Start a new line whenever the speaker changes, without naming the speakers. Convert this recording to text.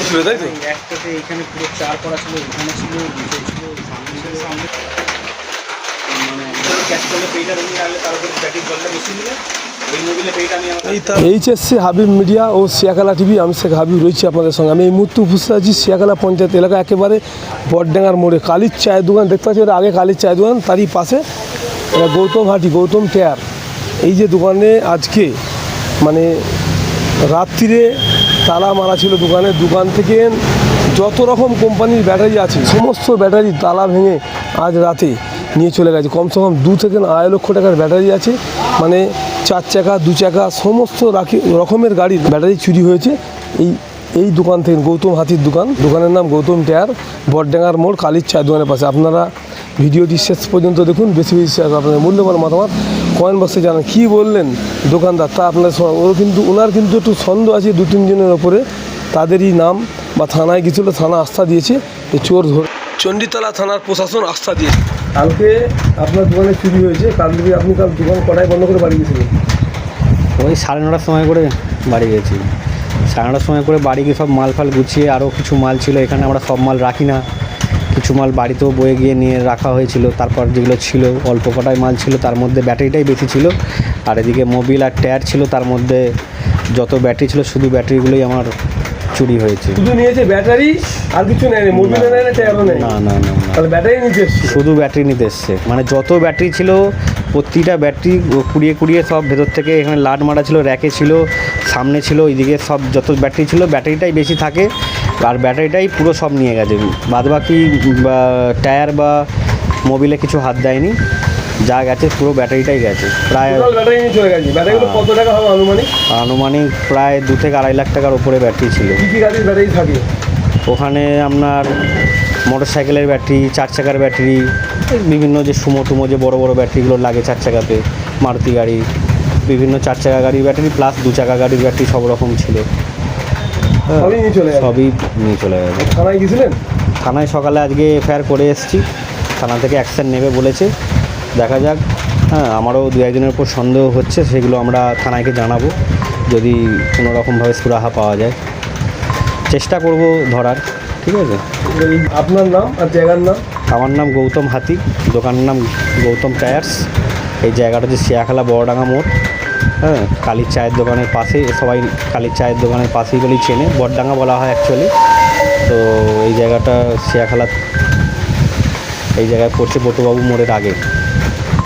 ছিল তাই তো?
একটাতে এখানে পুরো চার করা ছিল, এখানে ছিল, নিচে ছিল, সামনে ছিল, সামনে মানে ক্যাশ করলে পেইটা রঙিয়ে রাখলে তার উপরে ব্যাটারি জলটা বেশি দিলে ওই মোবিলে পেইটা আমি
এইচএসসি হাবিব মিডিয়া ও সিয়াখালা টিভি, আমি শেখ হাবিব রয়েছি আপনাদের সঙ্গে। আমি এই মুহূর্তে উপস্থিত আছি সিয়াখালা পঞ্চায়েত এলাকা, একেবারে বটডাঙ্গার মোড়ে কালীর চায়ের দোকান দেখতে পাচ্ছি। ওটা আগে কালীর চায়ের দোকান, তারই পাশে এটা গৌতম হাটি, গৌতম টায়ার। এই যে দোকানে আজকে মানে রাত্রিরে তালা মারা ছিল দোকান থেকে যত রকম কোম্পানির ব্যাটারি আছে সমস্ত ব্যাটারি তালা ভেঙে আজ রাতে নিয়ে চলে গেছে। কমসে কম 2 থেকে 2.5 লক্ষ টাকার ব্যাটারি আছে, মানে 4 চাকা 2 চাকা সমস্ত রকমের গাড়ির ব্যাটারি চুরি হয়েছে এই দোকান থেকে। গৌতম হাতির দোকানের নাম গৌতম টায়ার, বটডাঙ্গার মোড়, কালীর চায়ের দোকানের পাশে। আপনারা ভিডিওটি শেষ পর্যন্ত দেখুন, বেশি আপনাদের মূল্যবান মতামত কমেন্ট বক্সে জানান। কী বললেন দোকানদার তা আপনার ওনার কিন্তু একটু সন্দেহ আছে 2-3 জনের ওপরে, তাদেরই নাম বা থানায় গেছিলো, থানা আস্থা দিয়েছে যে চোর ধরে। চণ্ডীতলা থানার প্রশাসন আস্থা দিয়েছে। কালকে আপনার দোকানে চুরি হয়েছে, কাল দোকান কটায় বন্ধ করে বাড়ি গেছিলেন?
ওই 9:30 সময় করে বাড়ি গেছি। 9:30 সময় করে বাড়ি গিয়ে সব মাল ফাল গুছিয়ে, আরও কিছু মাল ছিল এখানে, আমরা সব মাল রাখি না, কিছু মাল বাড়িতেও বয়ে গিয়ে নিয়ে রাখা হয়েছিল। তারপর যেগুলো ছিল অল্প কটাই মাল ছিল, তার মধ্যে ব্যাটারিটাই বেশি ছিল, আর এদিকে মোবিল আর টায়ার ছিল। তার মধ্যে যত ব্যাটারি ছিল শুধু ব্যাটারিগুলোই আমার চুরি হয়েছে।
শুধু নিয়েছে ব্যাটারি, আর কিছু নেয়নি? মোবিলও নেয় না, টায়ারও নেয়
না না না,
তাহলে ব্যাটারি নিতে এসছে?
শুধু ব্যাটারি নিতে এসছে। মানে যত ব্যাটারি ছিল প্রতিটা ব্যাটারি কুড়িয়ে সব ভেতর থেকে এখানে লাট মারা ছিল, র্যাকে ছিল, সামনে ছিল, ওইদিকে সব যত ব্যাটারি ছিল ব্যাটারিটাই বেশি থাকে, আর ব্যাটারিটাই পুরো সব নিয়ে গেছে। বাদবাকি টায়ার বা মোবিলে কিছু হাত দেয়নি, যা গেছে পুরো ব্যাটারিটাই গেছে। প্রায়
ব্যাটারি নিয়ে চলে গেছে। ব্যাটারিগুলো কত টাকা হবে
আনুমানিক প্রায় 2 থেকে 2.5 লাখ টাকার উপরে ব্যাটারি ছিল।
কী কী গাড়ির ব্যাটারি থাকে
ওখানে? আপনার মোটর সাইকেলের ব্যাটারি, 4 চাকার ব্যাটারি, বিভিন্ন যে সুমো যে বড় বড় ব্যাটারিগুলো লাগে 4 চাকাতে, মারুতি গাড়ি, বিভিন্ন 4 চাকা গাড়ির ব্যাটারি প্লাস 2 চাকা গাড়ির ব্যাটারি সব রকম ছিল।
সবই নিয়ে
চলে গেছে।
থানায় গেছিলেন?
থানায় সকালে আজকে এফআইআর করে এসেছি, থানা থেকে অ্যাকশন নেবে বলেছে, দেখা যাক। হ্যাঁ, আমারও 2-1 জনের উপর সন্দেহ হচ্ছে, সেগুলো আমরা থানাকে জানাবো যদি কোনো রকমভাবে সুরাহা পাওয়া যায়। চেষ্টা করব ধরার। ঠিক আছে।
আপনার নাম আর জায়গার নাম?
আমার নাম গৌতম হাতি, দোকানের নাম গৌতম টায়ার্স। এই জায়গাটা হচ্ছে সিয়াখালা বড়ডাঙ্গা মোড়। হ্যাঁ, কালীর চায়ের দোকানের পাশে, সবাই কালীর চায়ের দোকানের পাশেই বলেই চেনে, বড়ডাঙ্গা বলা হয় অ্যাকচুয়ালি। তো এই জায়গাটা সিয়াখালা, এই জায়গায় পড়ছে বটুবাবু মোড়ের আগে।